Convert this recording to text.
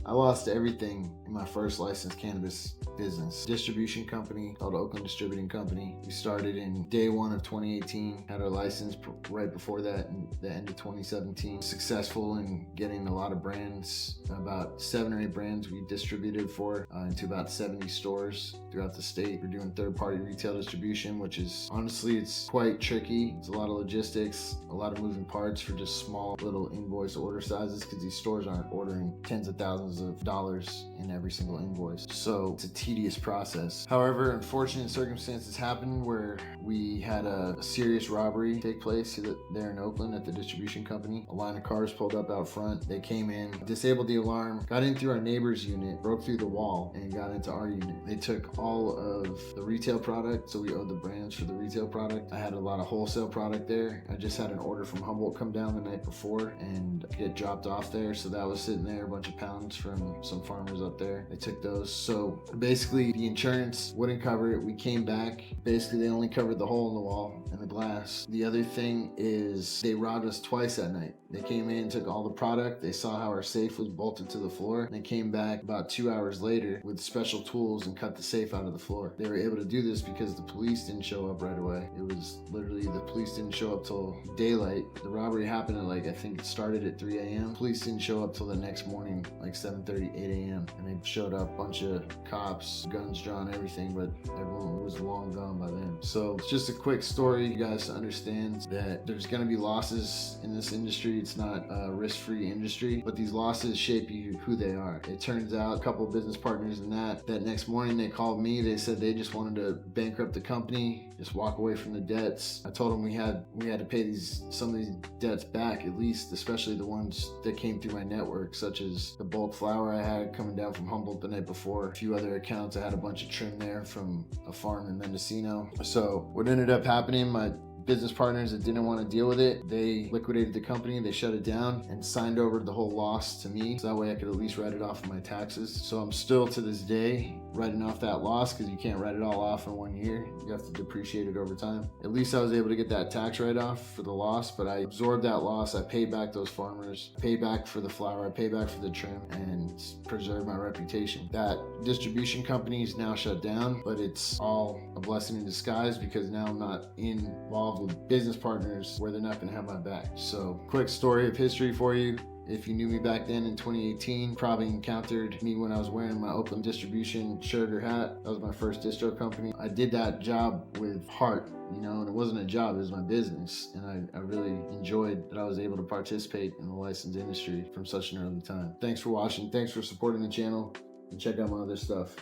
I lost everything in my first licensed cannabis business. Distribution company called Oakland Distributing Company. We started in day one of 2018, had our license right before that in the end of 2017. Successful in getting a lot of brands, about 7 or 8 brands we distributed for into about 70 stores throughout the state. We're doing third-party retail distribution, which is honestly, it's quite tricky. It's a lot of logistics, a lot of moving parts for just small little invoice order sizes, because these stores aren't ordering tens of thousands of dollars in every single invoice. So it's a tedious process. However, unfortunate circumstances happened where we had a serious robbery take place there in Oakland at the distribution company. A line of cars pulled up out front. They came in, disabled the alarm, got in through our neighbor's unit, broke through the wall, and got into our unit. They took all of the retail product, so we owed the brands for the retail product. I had a lot of wholesale product there. I just had an order from Humboldt come down the night before and get dropped off there, so that was sitting there, a bunch of pounds from some farmers up there. They took those. So basically the insurance wouldn't cover it. We came back. Basically they only covered the hole in the wall and the glass. The other thing is they robbed us twice that night. They came in, took all the product. They saw how our safe was bolted to the floor, and they came back about 2 hours later with special tools and cut the safe out of the floor. They were able to do this because the police didn't show up right away. It was literally the police didn't show up till daylight. The robbery happened at I think it started at 3 a.m. Police didn't show up till the next morning, 7:30, 8 a.m. And they showed up, a bunch of cops, guns drawn, everything, but everyone was long gone by then. So it's just a quick story, you guys, to understand that there's gonna be losses in this industry. It's not a risk-free industry, but these losses shape you who they are. It turns out a couple of business partners in that next morning they called me. They said they just wanted to bankrupt the company, just walk away from the debts. I told them we had to pay some of these debts back, at least, especially the ones that came through my network, such as the bulk flower I had coming down from Humboldt the night before. A few other accounts, I had a bunch of trim there from a farm in Mendocino. So what ended up happening, my business partners that didn't want to deal with it, they liquidated the company, they shut it down, and signed over the whole loss to me, so that way I could at least write it off of my taxes. So I'm still to this day writing off that loss, because you can't write it all off in 1 year. You have to depreciate it over time. At least I was able to get that tax write-off for the loss, but I absorbed that loss. I paid back those farmers, paid back for the flour, I paid back for the trim, and preserved my reputation. That distribution company is now shut down, but it's all a blessing in disguise, because now I'm not involved with business partners where they're not going to have my back. So quick story of history for you. If you knew me back then in 2018, probably encountered me when I was wearing my Oakland distribution shirt or hat. That was my first distro company. I did that job with heart, and it wasn't a job, it was my business. And I really enjoyed that I was able to participate in the licensed industry from such an early time. Thanks for watching. Thanks for supporting the channel, and check out my other stuff.